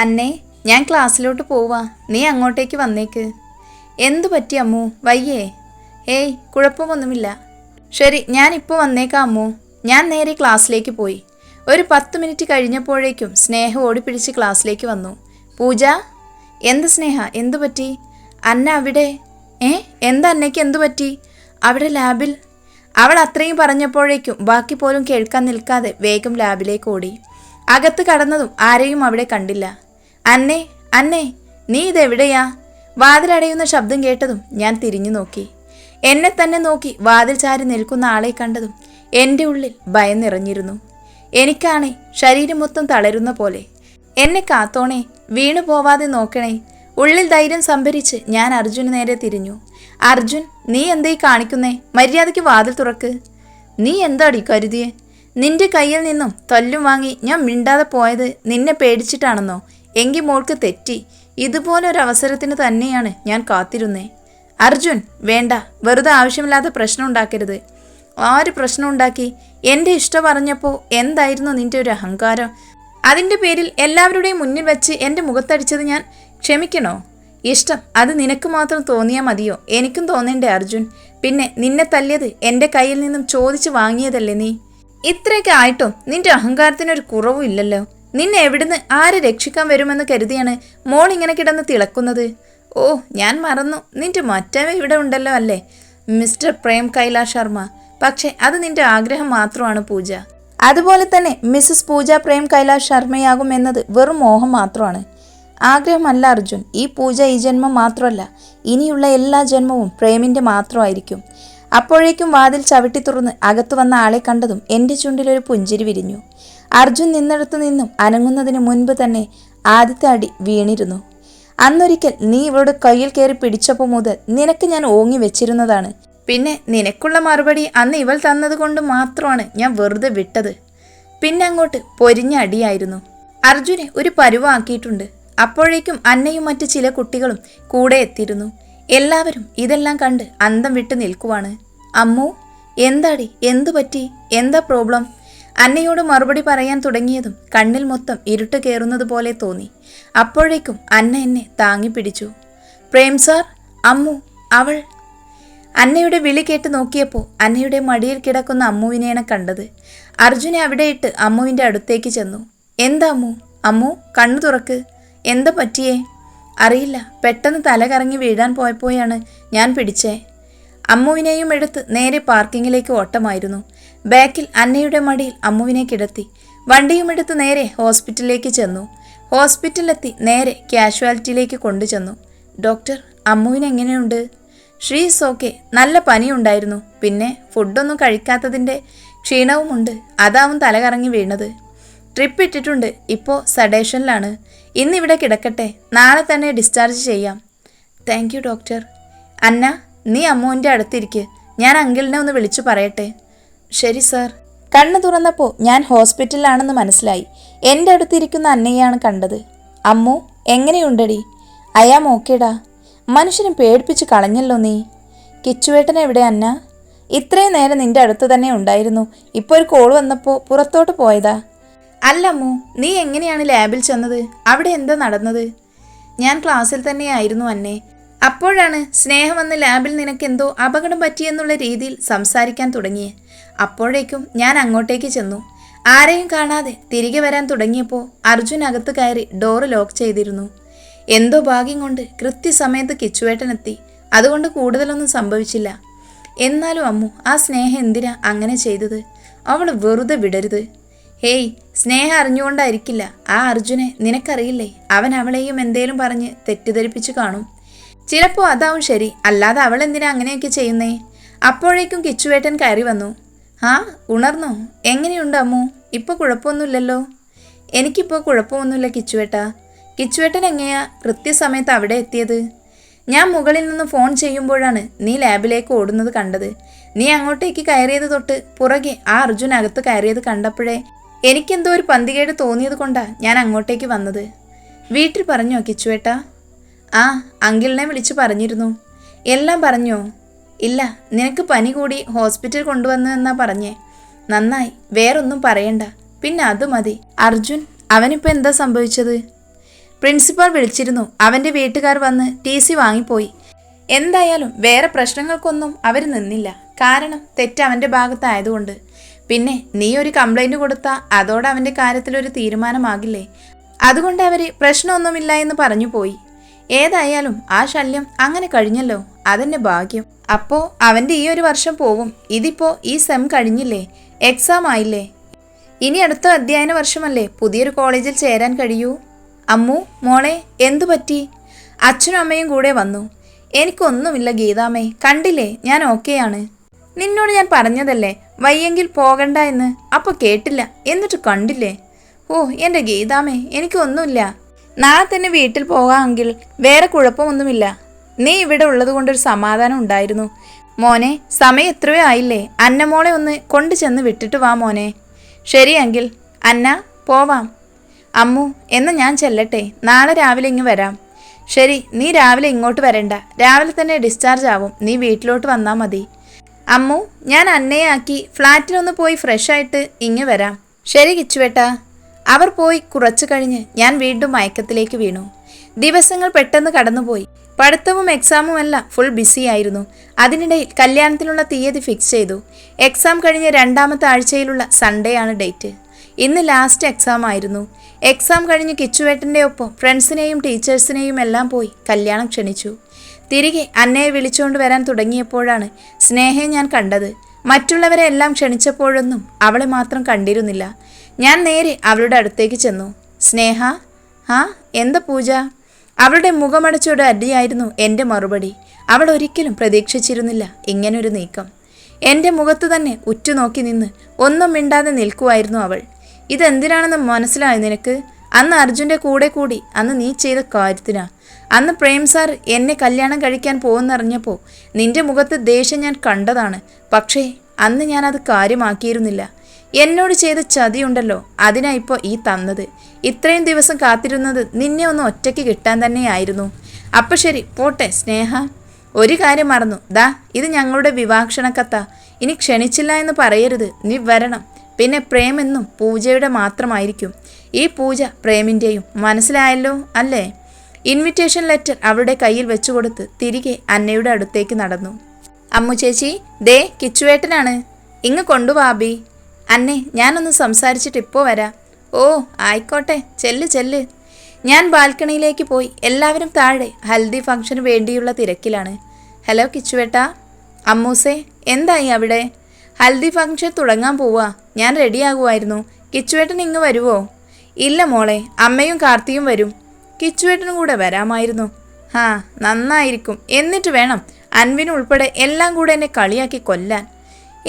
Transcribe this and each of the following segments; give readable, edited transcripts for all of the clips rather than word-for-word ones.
അന്നേ, ഞാൻ ക്ലാസ്സിലോട്ട് പോവാ, നീ അങ്ങോട്ടേക്ക് വന്നേക്ക്. എന്തു പറ്റി അമ്മു, വയ്യേ? ഏയ്, കുഴപ്പമൊന്നുമില്ല. ശരി, ഞാനിപ്പോൾ വന്നേക്കാം അമ്മു. ഞാൻ നേരെ ക്ലാസ്സിലേക്ക് പോയി. ഒരു 10 മിനിറ്റ് കഴിഞ്ഞപ്പോഴേക്കും സ്നേഹ ഓടിപ്പിടിച്ച് ക്ലാസ്സിലേക്ക് വന്നു. പൂജ. എന്ത് സ്നേഹ, എന്തു പറ്റി? അന്ന അവിടെ. എന്താ അന്നയ്ക്ക് എന്തു പറ്റി? അവിടെ ലാബിൽ. അവൾ അത്രയും പറഞ്ഞപ്പോഴേക്കും ബാക്കി പോലും കേൾക്കാൻ നിൽക്കാതെ വേഗം ലാബിലേക്ക് ഓടി. അകത്ത് കടന്നതും ആരെയും അവിടെ കണ്ടില്ല. അന്നേ, അന്നേ, നീ ഇതെവിടെയാ? വാതിലടയുന്ന ശബ്ദം കേട്ടതും ഞാൻ തിരിഞ്ഞു നോക്കി. എന്നെ തന്നെ നോക്കി വാതിൽ ചാരി നിൽക്കുന്ന ആളെ കണ്ടതും എൻ്റെ ഉള്ളിൽ ഭയം നിറഞ്ഞിരുന്നു. എനിക്കാണേ ശരീരം മൊത്തം തളരുന്ന പോലെ. എന്നെ കാത്തോണേ, വീണു പോവാതെ നോക്കണേ. ഉള്ളിൽ ധൈര്യം സംഭരിച്ച് ഞാൻ അർജുന് നേരെ തിരിഞ്ഞു. അർജുൻ, നീ എന്തേ കാണിക്കുന്നേ? മര്യാദയ്ക്ക് വാതിൽ തുറക്ക്. നീ എന്താടി കരുതിയേ? നിന്റെ കയ്യിൽ നിന്നും തല്ലും വാങ്ങി ഞാൻ മിണ്ടാതെ പോയത് നിന്നെ പേടിച്ചിട്ടാണെന്നോ? എങ്കിൽ മോൾക്ക് തെറ്റി. ഇതുപോലൊരവസരത്തിന് തന്നെയാണ് ഞാൻ കാത്തിരുന്നേ. അർജുൻ, വേണ്ട, വെറുതെ ആവശ്യമില്ലാത്ത പ്രശ്നം ഉണ്ടാക്കരുത്. ആര് പ്രശ്നം ഉണ്ടാക്കി? എൻ്റെ ഇഷ്ടം പറഞ്ഞപ്പോൾ എന്തായിരുന്നു നിന്റെ ഒരു അഹങ്കാരം? അതിൻ്റെ പേരിൽ എല്ലാവരുടെയും മുന്നിൽ വെച്ച് എൻ്റെ മുഖത്തടിച്ചത് ഞാൻ ക്ഷമിക്കണോ? ഇഷ്ടം അത് നിനക്ക് മാത്രം തോന്നിയാൽ മതിയോ? എനിക്കും തോന്നേണ്ടേ അർജുൻ? പിന്നെ നിന്നെ തല്ലിയത് എൻ്റെ കയ്യിൽ നിന്നും ചോദിച്ച് വാങ്ങിയതല്ലേ നീ? ഇത്രയൊക്കെ ആയിട്ടും നിന്റെ അഹങ്കാരത്തിനൊരു കുറവും ഇല്ലല്ലോ. നിന്നെ എവിടുന്ന് ആര് രക്ഷിക്കാൻ വരുമെന്ന് കരുതിയാണ് മോൾ ഇങ്ങനെ കിടന്ന് തിളക്കുന്നത്? ഓ, ഞാൻ മറന്നു, നിന്റെ മറ്റവ ഇവിടെ ഉണ്ടല്ലോ അല്ലേ, മിസ്റ്റർ പ്രേം കൈലാഷ് ശർമ്മ. പക്ഷേ അത് നിന്റെ ആഗ്രഹം മാത്രമാണ് പൂജ. അതുപോലെ തന്നെ മിസ്സസ് പൂജ പ്രേം കൈലാഷ് ശർമ്മയാകും എന്നത് വെറും മോഹം മാത്രമാണ്, ആഗ്രഹമല്ല അർജുൻ. ഈ പൂജ ഈ ജന്മം മാത്രമല്ല, ഇനിയുള്ള എല്ലാ ജന്മവും പ്രേമിൻ്റെ മാത്രമായിരിക്കും. അപ്പോഴേക്കും വാതിൽ ചവിട്ടി തുറന്ന് അകത്തു വന്ന ആളെ കണ്ടതും എൻ്റെ ചുണ്ടിലൊരു പുഞ്ചിരി വിരിഞ്ഞു. അർജുൻ നിന്നിടത്തു നിന്നും അനങ്ങുന്നതിന് മുൻപ് തന്നെ ആദ്യത്തെ അടി വീണിരുന്നു. അന്നൊരിക്കൽ നീ ഇവളുടെ കയ്യിൽ കയറി പിടിച്ചപ്പോൾ മുതൽ നിനക്ക് ഞാൻ ഓങ്ങി വെച്ചിരുന്നതാണ്. പിന്നെ നിനക്കുള്ള മറുപടി അന്ന് ഇവൾ തന്നതുകൊണ്ട് മാത്രമാണ് ഞാൻ വെറുതെ വിട്ടത്. പിന്നെ അങ്ങോട്ട് പൊരിഞ്ഞ അടിയായിരുന്നു. അർജുനെ ഒരു പരുവാക്കിയിട്ടുണ്ട്. അപ്പോഴേക്കും അന്നയും മറ്റ് ചില കുട്ടികളും കൂടെ എത്തിയിരുന്നു. എല്ലാവരും ഇതെല്ലാം കണ്ട് അന്തം വിട്ട് നിൽക്കുവാണ്. അമ്മു, എന്താടി, എന്തു പറ്റി? എന്താ പ്രോബ്ലം? അന്നയോട് മറുപടി പറയാൻ തുടങ്ങിയതും കണ്ണിൽ മൊത്തം ഇരുട്ട് കയറുന്നത് പോലെ തോന്നി. അപ്പോഴേക്കും അന്ന എന്നെ താങ്ങി പിടിച്ചു. പ്രേം സാർ, അമ്മു, അവൾ. അന്നയുടെ വിളി കേട്ട് നോക്കിയപ്പോൾ അന്നയുടെ മടിയിൽ കിടക്കുന്ന അമ്മുവിനെയാണ് കണ്ടത്. അർജുനെ അവിടെ ഇട്ട് അമ്മുവിൻ്റെ അടുത്തേക്ക് ചെന്നു. എന്താ അമ്മു? അമ്മു, കണ്ണു തുറക്ക്. എന്താ പറ്റിയേ? അറിയില്ല, പെട്ടെന്ന് തല കറങ്ങി വീഴാൻ പോയപ്പോഴാണ് ഞാൻ പിടിച്ചേ. അമ്മുവിനെയും എടുത്ത് നേരെ പാർക്കിങ്ങിലേക്ക് ഓട്ടമായിരുന്നു. ബാക്കിൽ അന്നയുടെ മടിയിൽ അമ്മുവിനെ കിടത്തി വണ്ടിയും എടുത്ത് നേരെ ഹോസ്പിറ്റലിലേക്ക് ചെന്നു. ഹോസ്പിറ്റലിലെത്തി നേരെ കാഷ്വാലിറ്റിയിലേക്ക് കൊണ്ടുചെന്നു. ഡോക്ടർ, അമ്മുവിന് എങ്ങനെയുണ്ട്? She's okay. നല്ല പനിയുണ്ടായിരുന്നു. പിന്നെ ഫുഡൊന്നും കഴിക്കാത്തതിൻ്റെ ക്ഷീണവുമുണ്ട്. അതാവും തല കറങ്ങി വീണത്. ട്രിപ്പ് ഇട്ടിട്ടുണ്ട്. ഇപ്പോൾ സഡേഷനിലാണ്. ഇന്നിവിടെ കിടക്കട്ടെ, നാളെ തന്നെ ഡിസ്ചാർജ് ചെയ്യാം. Thank you doctor. അന്ന, നീ അമ്മുവിൻ്റെ അടുത്തിരിക്ക്. ഞാൻ അങ്കിളിനെ ഒന്ന് വിളിച്ചു പറയട്ടെ. ശരി സാർ. കണ്ണു തുറന്നപ്പോൾ ഞാൻ ഹോസ്പിറ്റലിലാണെന്ന് മനസ്സിലായി. എൻ്റെ അടുത്തിരിക്കുന്ന അന്നയെയാണ് കണ്ടത്. അമ്മു, എങ്ങനെയുണ്ടടി? അയാം ഓക്കേടാ. മനുഷ്യനെ പേടിപ്പിച്ച് കളഞ്ഞല്ലോ നീ. കിച്ചുവേട്ടൻ എവിടെ അന്ന? ഇത്രയും നേരം നിൻ്റെ അടുത്ത് തന്നെ ഉണ്ടായിരുന്നു. ഇപ്പോൾ ഒരു കോൾ വന്നപ്പോൾ പുറത്തോട്ട് പോയതാ. അല്ലമ്മു, നീ എങ്ങനെയാണ് ലാബിൽ ചെന്നത്? അവിടെ എന്താ നടന്നത്? ഞാൻ ക്ലാസ്സിൽ തന്നെയായിരുന്നു അന്നേ. അപ്പോഴാണ് സ്നേഹം വന്ന് ലാബിൽ നിനക്കെന്തോ അപകടം പറ്റിയെന്നുള്ള രീതിയിൽ സംസാരിക്കാൻ തുടങ്ങിയേ. അപ്പോഴേക്കും ഞാൻ അങ്ങോട്ടേക്ക് ചെന്നു. ആരെയും കാണാതെ തിരികെ വരാൻ തുടങ്ങിയപ്പോൾ അർജുൻ അകത്ത് കയറി ഡോറ് ലോക്ക് ചെയ്തിരുന്നു. എന്തോ ഭാഗ്യം കൊണ്ട് കൃത്യസമയത്ത് കിച്ചുവേട്ടനെത്തി. അതുകൊണ്ട് കൂടുതലൊന്നും സംഭവിച്ചില്ല. എന്നാലും അമ്മു, ആ സ്നേഹം എന്തിനാ അങ്ങനെ ചെയ്തത്? അവൾ വെറുതെ വിടരുത്. ഹേയ്, സ്നേഹം അറിഞ്ഞുകൊണ്ടായിരിക്കില്ല. ആ അർജുനെ നിനക്കറിയില്ലേ? അവൻ അവളെയും എന്തേലും പറഞ്ഞ് തെറ്റിദ്ധരിപ്പിച്ചു കാണും. ചിലപ്പോൾ അതാവും ശരി, അല്ലാതെ അവൾ എന്തിനാ അങ്ങനെയൊക്കെ ചെയ്യുന്നേ? അപ്പോഴേക്കും കിച്ചുവേട്ടൻ കയറി വന്നു. ആ, ഉണർന്നോ? എങ്ങനെയുണ്ട് അമ്മു? ഇപ്പോൾ കുഴപ്പമൊന്നുമില്ലല്ലോ. എനിക്കിപ്പോൾ കുഴപ്പമൊന്നുമില്ല കിച്ചുവേട്ടാ. കിച്ചുവേട്ടൻ എങ്ങനെയാ കൃത്യസമയത്ത് അവിടെ എത്തിയത്? ഞാൻ മുകളിൽ നിന്ന് ഫോൺ ചെയ്യുമ്പോഴാണ് നീ ലാബിലേക്ക് ഓടുന്നത് കണ്ടത്. നീ അങ്ങോട്ടേക്ക് കയറിയത് തൊട്ട് പുറകെ ആ അർജുൻ അകത്ത് കയറിയത് കണ്ടപ്പോഴേ എനിക്കെന്തോ ഒരു പന്തികേട് തോന്നിയത് കൊണ്ടാണ് ഞാൻ അങ്ങോട്ടേക്ക് വന്നത്. വീട്ടിൽ പറഞ്ഞോ കിച്ചുവേട്ടാ? ആ, അങ്കിളിനെ വിളിച്ച് പറഞ്ഞിരുന്നു. എല്ലാം പറഞ്ഞോ? ഇല്ല, നിനക്ക് പനി കൂടി ഹോസ്പിറ്റൽ കൊണ്ടുവന്നു എന്നാ പറഞ്ഞേ. നന്നായി, വേറൊന്നും പറയണ്ട. പിന്നെ അത് മതി. അർജുൻ, അവനിപ്പോൾ എന്താ സംഭവിച്ചത്? പ്രിൻസിപ്പാൾ വിളിച്ചിരുന്നു. അവൻ്റെ വീട്ടുകാർ വന്ന് TC വാങ്ങിപ്പോയി. എന്തായാലും വേറെ പ്രശ്നങ്ങൾക്കൊന്നും അവർ നിന്നില്ല. കാരണം തെറ്റ് അവൻ്റെ ഭാഗത്തായതുകൊണ്ട്. പിന്നെ നീ ഒരു കംപ്ലൈൻറ്റ് കൊടുത്താൽ അതോടെ അവൻ്റെ കാര്യത്തിലൊരു തീരുമാനമാകില്ലേ? അതുകൊണ്ട് അവർ പ്രശ്നമൊന്നുമില്ല എന്ന് പറഞ്ഞു പോയി. ഏതായാലും ആ ശല്യം അങ്ങനെ കഴിഞ്ഞല്ലോ, അതെന്നെ ഭാഗ്യം. അപ്പോൾ അവൻ്റെ ഈ ഒരു വർഷം പോവും. ഇതിപ്പോൾ ഈ സെം കഴിഞ്ഞില്ലേ, എക്സാം ആയില്ലേ. ഇനി അടുത്ത അധ്യയന വർഷമല്ലേ പുതിയൊരു കോളേജിൽ ചേരാൻ കഴിയൂ. അമ്മു മോളെ എന്തു പറ്റി? അച്ഛനും അമ്മയും കൂടെ വന്നു. എനിക്കൊന്നുമില്ല ഗീതാമ്മേ, കണ്ടില്ലേ ഞാൻ ഓക്കെയാണ്. നിന്നോട് ഞാൻ പറഞ്ഞതല്ലേ വയ്യെങ്കിൽ പോകണ്ട എന്ന്, അപ്പോൾ കേട്ടില്ല, എന്നിട്ട് കണ്ടില്ലേ. ഓ എൻ്റെ ഗീതാമ്മേ, എനിക്കൊന്നുമില്ല. നാളെ തന്നെ വീട്ടിൽ പോകാമെങ്കിൽ വേറെ കുഴപ്പമൊന്നുമില്ല. നീ ഇവിടെ ഉള്ളത് കൊണ്ടൊരു സമാധാനം ഉണ്ടായിരുന്നു. മോനെ സമയം എത്രയോ ആയില്ലേ, അന്നമോളെ ഒന്ന് കൊണ്ടു ചെന്ന് വിട്ടിട്ട് വാ മോനെ. ശരിയെങ്കിൽ അന്ന പോവാം. അമ്മു എന്ന് ഞാൻ ചെല്ലട്ടെ, നാളെ രാവിലെ ഇങ്ങ് വരാം. ശരി, നീ രാവിലെ ഇങ്ങോട്ട് വരണ്ട, രാവിലെ തന്നെ ഡിസ്ചാർജ് ആവും, നീ വീട്ടിലോട്ട് വന്നാൽ മതി. അമ്മു ഞാൻ അന്നയെ ആക്കി ഫ്ലാറ്റിലൊന്ന് പോയി ഫ്രഷ് ആയിട്ട് ഇങ്ങ് വരാം. ശരി കിച്ചുവേട്ടാ. അവർ പോയി കുറച്ചു കഴിഞ്ഞ് ഞാൻ വീണ്ടും മയക്കത്തിലേക്ക് വീണു. ദിവസങ്ങൾ പെട്ടെന്ന് കടന്നുപോയി. പഠിത്തവും എക്സാമും എല്ലാം ഫുൾ ബിസി ആയിരുന്നു. അതിനിടയിൽ കല്യാണത്തിനുള്ള തീയതി ഫിക്സ് ചെയ്തു. എക്സാം കഴിഞ്ഞ് രണ്ടാമത്തെ ആഴ്ചയിലുള്ള സൺഡേ ആണ് ഡേറ്റ്. ഇന്ന് ലാസ്റ്റ് എക്സാം ആയിരുന്നു. എക്സാം കഴിഞ്ഞ് കിച്ചുവേട്ടൻ്റെ ഒപ്പം ഫ്രണ്ട്സിനെയും ടീച്ചേഴ്സിനെയും എല്ലാം പോയി കല്യാണം ക്ഷണിച്ചു. തിരികെ അന്നയെ വിളിച്ചുകൊണ്ട് വരാൻ തുടങ്ങിയപ്പോഴാണ് സ്നേഹയെ ഞാൻ കണ്ടത്. മറ്റുള്ളവരെ എല്ലാം ക്ഷണിച്ചപ്പോഴൊന്നും അവളെ മാത്രം കണ്ടിരുന്നില്ല. ഞാൻ നേരെ അവളുടെ അടുത്തേക്ക് ചെന്നു. സ്നേഹ, ആ എന്താ പൂജ? അവളുടെ മുഖമടച്ചോട് അടിയായിരുന്നു എൻ്റെ മറുപടി. അവൾ ഒരിക്കലും പ്രതീക്ഷിച്ചിരുന്നില്ല ഇങ്ങനൊരു നീക്കം. എൻ്റെ മുഖത്ത് തന്നെ ഉറ്റുനോക്കി നിന്ന് ഒന്നും മിണ്ടാതെ നിൽക്കുമായിരുന്നു അവൾ. ഇതെന്തിനാണെന്ന് മനസ്സിലായി നിനക്ക്? അന്ന് അർജുൻ്റെ കൂടെ കൂടി അന്ന് നീ ചെയ്ത കാര്യത്തിനാ. അന്ന് പ്രേം സാർ എന്നെ കല്യാണം കഴിക്കാൻ പോകുന്നറിഞ്ഞപ്പോൾ നിന്റെ മുഖത്ത് ദേഷ്യം ഞാൻ കണ്ടതാണ്. പക്ഷേ അന്ന് ഞാനത് കാര്യമാക്കിയിരുന്നില്ല. എന്നോട് ചെയ്ത ചതിയുണ്ടല്ലോ, അതിനാ ഇപ്പോൾ ഈ തന്നത്. ഇത്രയും ദിവസം കാത്തിരുന്നത് നിന്നെ ഒന്ന് ഒറ്റയ്ക്ക് കിട്ടാൻ തന്നെയായിരുന്നു. അപ്പം ശരി പോട്ടെ സ്നേഹ. ഒരു കാര്യം മറന്നു, ദാ ഇത് ഞങ്ങളുടെ വിവാഹക്ഷണക്കത്താ. ഇനി ക്ഷണിച്ചില്ല എന്ന് പറയരുത്, നീ വരണം. പിന്നെ പ്രേമെന്നും പൂജയുടെ മാത്രമായിരിക്കും. ഈ പൂജ പ്രേമിൻ്റെയും, മനസ്സിലായല്ലോ അല്ലേ? ഇൻവിറ്റേഷൻ ലെറ്റർ അവളുടെ കയ്യിൽ വെച്ചുകൊടുത്ത് തിരികെ അന്നയുടെ അടുത്തേക്ക് നടന്നു. അമ്മു ചേച്ചി, ദേ കിച്ചുവേട്ടനാണ്, ഇങ്ങ് കൊണ്ടുവാബി. അന്നെ ഞാനൊന്ന് സംസാരിച്ചിട്ട് ഇപ്പോൾ വരാം. ഓ ആയിക്കോട്ടെ, ചെല്ല് ചെല്ല്. ഞാൻ ബാൽക്കണിയിലേക്ക് പോയി. എല്ലാവരും താഴെ ഹൽദി ഫംഗ്ഷന് വേണ്ടിയുള്ള തിരക്കിലാണ്. ഹലോ കിച്ചുവേട്ടാ. അമ്മൂസേ എന്തായി അവിടെ? ഹൽദി ഫംഗ്ഷൻ തുടങ്ങാൻ പോവാ, ഞാൻ റെഡിയാകുമായിരുന്നു. കിച്ചുവേട്ടൻ ഇങ്ങ് വരുവോ? ഇല്ല മോളെ, അമ്മയും കാർത്തിയും വരും. കിച്ചുവേട്ടനും കൂടെ വരാമായിരുന്നു. ആ നന്നായിരിക്കും. എന്നിട്ട് വേണം അൻവിനുൾപ്പെടെ എല്ലാം കൂടെ എന്നെ കളിയാക്കി കൊല്ലാൻ.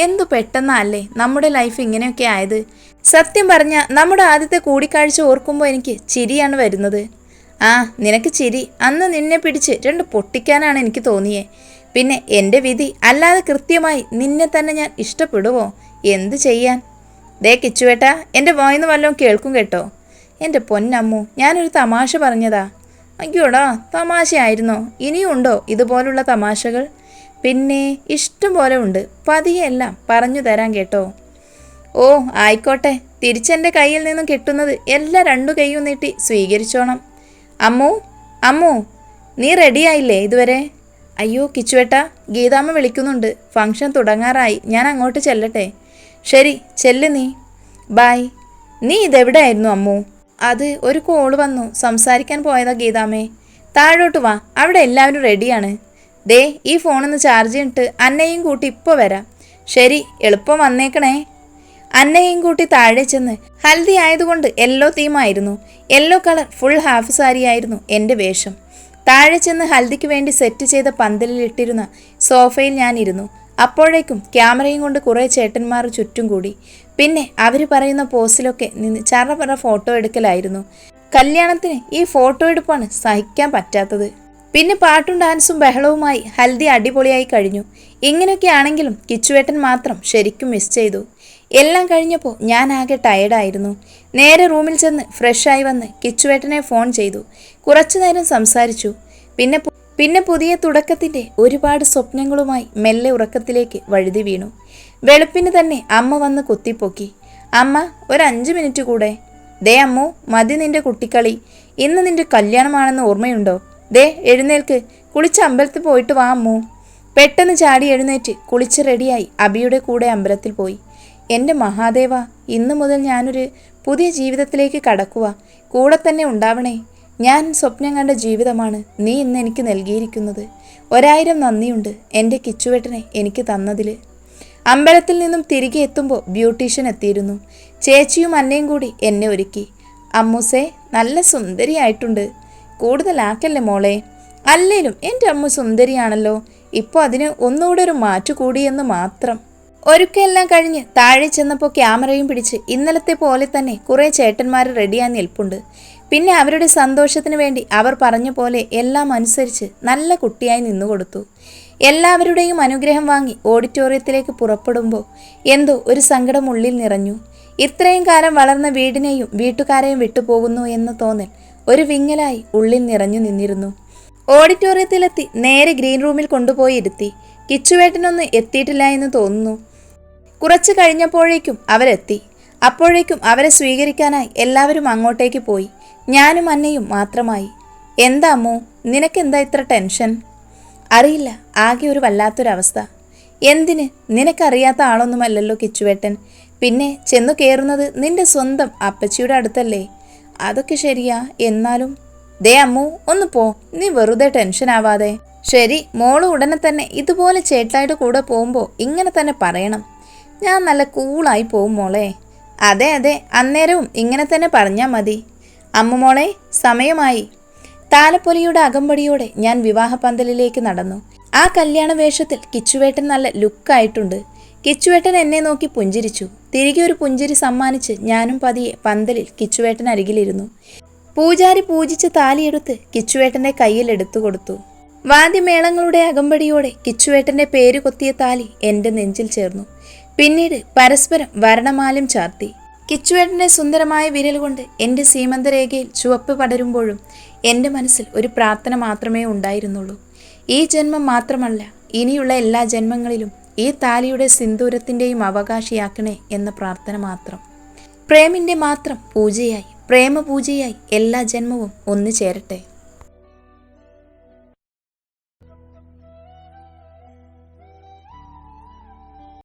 എന്തു പെട്ടെന്നല്ലേ നമ്മുടെ ലൈഫ് ഇങ്ങനെയൊക്കെ ആയത്. സത്യം പറഞ്ഞ നമ്മുടെ ആദ്യത്തെ കൂടിക്കാഴ്ച ഓർക്കുമ്പോൾ എനിക്ക് ചിരിയാണ് വരുന്നത്. ആ നിനക്ക് ചിരി, അന്ന് നിന്നെ പിടിച്ച് രണ്ട് പൊട്ടിക്കാനാണ് എനിക്ക് തോന്നിയേ. പിന്നെ എൻ്റെ വിധി, അല്ലാതെ കൃത്യമായി നിന്നെ തന്നെ ഞാൻ ഇഷ്ടപ്പെടുവോ? എന്തു ചെയ്യാൻ? ദേ കിച്ചുവേട്ടാ, എൻ്റെ വായിന്ന് വല്ലതും കേൾക്കും കേട്ടോ. എൻ്റെ പൊന്നമ്മു, ഞാനൊരു തമാശ പറഞ്ഞതാ. അയ്യോടാ, തമാശയായിരുന്നോ? ഇനിയുണ്ടോ ഇതുപോലുള്ള തമാശകൾ? പിന്നെ ഇഷ്ടം പോലെ ഉണ്ട്, പതിയെല്ലാം പറഞ്ഞു തരാൻ കേട്ടോ. ഓ ആയിക്കോട്ടെ, തിരിച്ചെൻ്റെ കയ്യിൽ നിന്നും കിട്ടുന്നത് എല്ലാം രണ്ടു കൈയും നീട്ടി സ്വീകരിച്ചോണം. അമ്മു അമ്മു, നീ റെഡിയായില്ലേ ഇതുവരെ? അയ്യോ കിച്ചുവേട്ടാ, ഗീതാമ്മ വിളിക്കുന്നുണ്ട്, ഫംഗ്ഷൻ തുടങ്ങാറായി, ഞാൻ അങ്ങോട്ട് ചെല്ലട്ടെ. ശരി ചെല്ല് നീ. ബായ്. നീ ഇതെവിടെയായിരുന്നു അമ്മു? അത് ഒരു കോള് വന്നു, സംസാരിക്കാൻ പോയതാ ഗീതാമ്മേ. താഴോട്ട് വാ, അവിടെ എല്ലാവരും റെഡിയാണ്. ദേ ഈ ഫോണൊന്ന് ചാർജ് ചെയ്തിട്ട് അന്നയും കൂട്ടി ഇപ്പോൾ വരാം. ശരി, എളുപ്പം വന്നേക്കണേ. അന്നയും കൂട്ടി താഴെ ചെന്ന്, ഹൽദി ആയതുകൊണ്ട് യെല്ലോ തീമായിരുന്നു. Yellow colour full half sari ആയിരുന്നു എൻ്റെ വേഷം. താഴെ ചെന്ന് ഹൽദിക്ക് വേണ്ടി സെറ്റ് ചെയ്ത പന്തലിലിട്ടിരുന്ന സോഫയിൽ ഞാനിരുന്നു. അപ്പോഴേക്കും ക്യാമറയും കൊണ്ട് കുറേ ചേട്ടന്മാർ ചുറ്റും കൂടി. പിന്നെ അവർ പറയുന്ന പോസിലൊക്കെ നിന്ന് ചറപറ ഫോട്ടോ എടുക്കലായിരുന്നു. കല്യാണത്തിന് ഈ ഫോട്ടോ എടുപ്പാണ് സഹിക്കാൻ പറ്റാത്തത്. പിന്നെ പാട്ടും ഡാൻസും ബഹളവുമായി ഹൽദി അടിപൊളിയായി കഴിഞ്ഞു. ഇങ്ങനെയൊക്കെ ആണെങ്കിലും കിച്ചുവേട്ടൻ മാത്രം ശരിക്കും മിസ് ചെയ്തു. എല്ലാം കഴിഞ്ഞപ്പോൾ ഞാൻ ആകെ ടയേർഡായിരുന്നു. നേരെ റൂമിൽ ചെന്ന് ഫ്രഷായി വന്ന് കിച്ചുവേട്ടനെ ഫോൺ ചെയ്തു. കുറച്ചു നേരം സംസാരിച്ചു. പിന്നെ പുതിയ തുടക്കത്തിൻ്റെ ഒരുപാട് സ്വപ്നങ്ങളുമായി മെല്ലെ ഉറക്കത്തിലേക്ക് വഴുതി വീണു. വെളുപ്പിന് തന്നെ അമ്മ വന്ന് കുത്തിപ്പൊക്കി. അമ്മ, ഒരു 5 മിനിറ്റ് കൂടെ. ദേ അമ്മു, മതി നിന്റെ കുട്ടിക്കളി. ഇന്ന് നിന്റെ കല്യാണമാണെന്ന് ഓർമ്മയുണ്ടോ? ദേ എഴുന്നേൽക്ക്, കുളിച്ച് അമ്പലത്തിൽ പോയിട്ട് വാ അമ്മു. പെട്ടെന്ന് ചാടി എഴുന്നേറ്റ് കുളിച്ച് റെഡിയായി അബിയുടെ കൂടെ അമ്പലത്തിൽ പോയി. എൻ്റെ മഹാദേവ, ഇന്നു മുതൽ ഞാനൊരു പുതിയ ജീവിതത്തിലേക്ക് കടക്കുക. കൂടെ തന്നെ ഉണ്ടാവണേ. ഞാൻ സ്വപ്നം കണ്ട ജീവിതമാണ് നീ ഇന്ന് എനിക്ക് നൽകിയിരിക്കുന്നത്. 1000 നന്ദിയുണ്ട് എൻ്റെ കിച്ചുവേട്ടനെ എനിക്ക് തന്നതിൽ. അമ്പലത്തിൽ നിന്നും തിരികെ എത്തുമ്പോൾ ബ്യൂട്ടീഷ്യൻ എത്തിയിരുന്നു. ചേച്ചിയും അന്നയും കൂടി എന്നെ ഒരുക്കി. അമ്മൂസേ, നല്ല സുന്ദരിയായിട്ടുണ്ട്. കൂടുതലാക്കല്ലേ മോളെ. അല്ലേലും എൻ്റെ അമ്മു സുന്ദരിയാണല്ലോ. ഇപ്പോൾ അതിന് ഒന്നുകൂടെ ഒരു മാറ്റു കൂടിയെന്ന് മാത്രം. ഒരുക്കെല്ലാം കഴിഞ്ഞ് താഴെ ചെന്നപ്പോൾ ക്യാമറയും പിടിച്ച് ഇന്നലത്തെ പോലെ തന്നെ കുറേ ചേട്ടന്മാർ റെഡിയായി നിൽപ്പുണ്ട്. പിന്നെ അവരുടെ സന്തോഷത്തിന് വേണ്ടി അവർ പറഞ്ഞ പോലെ എല്ലാം അനുസരിച്ച് നല്ല കുട്ടിയായി നിന്നുകൊടുത്തു. എല്ലാവരുടെയും അനുഗ്രഹം വാങ്ങി ഓഡിറ്റോറിയത്തിലേക്ക് പുറപ്പെടുമ്പോൾ എന്തോ ഒരു സങ്കടം ഉള്ളിൽ നിറഞ്ഞു. ഇത്രയും കാലം വളർന്ന വീടിനെയും വീട്ടുകാരെയും വിട്ടുപോകുന്നു എന്ന തോന്നൽ ഒരു വിങ്ങലായി ഉള്ളിൽ നിറഞ്ഞു നിന്നിരുന്നു. ഓഡിറ്റോറിയത്തിലെത്തി നേരെ ഗ്രീൻ റൂമിൽ കൊണ്ടുപോയി ഇരുത്തി. കിച്ചുവേട്ടനൊന്നും എത്തിയിട്ടില്ല എന്ന് തോന്നുന്നു. കുറച്ച് കഴിഞ്ഞപ്പോഴേക്കും അവരെത്തി. അപ്പോഴേക്കും അവരെ സ്വീകരിക്കാനായി എല്ലാവരും അങ്ങോട്ടേക്ക് പോയി. ഞാനും അന്നയും മാത്രമായി. എന്താ അമ്മു, നിനക്കെന്താ ഇത്ര ടെൻഷൻ? അറിയില്ല, ആകെ ഒരു വല്ലാത്തൊരവസ്ഥ. എന്തിന്? നിനക്കറിയാത്ത ആളൊന്നുമല്ലല്ലോ കിച്ചുവേട്ടൻ. പിന്നെ ചെന്നു കയറുന്നത് നിന്റെ സ്വന്തം അപ്പച്ചിയുടെ അടുത്തല്ലേ? അതൊക്കെ ശരിയാ, എന്നാലും ദേ അമ്മു, ഒന്ന് പോ. നീ വെറുതെ ടെൻഷൻ ആവാതെ. ശരി, മോള് ഉടനെ തന്നെ ഇതുപോലെ ചേട്ടായിട്ട് കൂടെ പോകുമ്പോൾ ഇങ്ങനെ തന്നെ പറയണം. ഞാൻ നല്ല കൂളായി പോവും മോളെ. അതെ അതെ, അന്നേരവും ഇങ്ങനെ തന്നെ പറഞ്ഞാൽ മതി. അമ്മു മോളെ, സമയമായി. താലപ്പൊലിയുടെ അകമ്പടിയോടെ ഞാൻ വിവാഹപന്തലിലേക്ക് നടന്നു. ആ കല്യാണ വേഷത്തിൽ കിച്ചുവേട്ടൻ നല്ല ലുക്കായിട്ടുണ്ട്. കിച്ചുവേട്ടൻ എന്നെ നോക്കി പുഞ്ചിരിച്ചു. തിരികെ ഒരു പുഞ്ചിരി സമ്മാനിച്ച് ഞാനും പതിയെ പന്തലിൽ കിച്ചുവേട്ടൻ അരികിലിരുന്നു. പൂജാരി പൂജിച്ച് താലിയെടുത്ത് കിച്ചുവേട്ടൻ്റെ കയ്യിൽ എടുത്തു കൊടുത്തു. വാദ്യമേളങ്ങളുടെ അകമ്പടിയോടെ കിച്ചുവേട്ടൻ്റെ പേര് കൊത്തിയ താലി എൻ്റെ നെഞ്ചിൽ ചേർന്നു. പിന്നീട് പരസ്പരം വരണമാലം ചാർത്തി. കിച്ചുവേട്ടൻ്റെ സുന്ദരമായ വിരൽ കൊണ്ട് എൻ്റെ സീമന്തരേഖയിൽ ചുവപ്പ് പടരുമ്പോഴും എൻ്റെ മനസ്സിൽ ഒരു പ്രാർത്ഥന മാത്രമേ ഉണ്ടായിരുന്നുള്ളൂ. ഈ ജന്മം മാത്രമല്ല, ഇനിയുള്ള എല്ലാ ജന്മങ്ങളിലും ഈ താലിയുടെ സിന്ദൂരത്തിൻ്റെയും അവകാശിയാക്കണേ എന്ന പ്രാർത്ഥന മാത്രം. പ്രേമിൻ്റെ മാത്രം പൂജയായി, പ്രേമപൂജയായി എല്ലാ ജന്മവും ഒന്നു ചേരട്ടെ.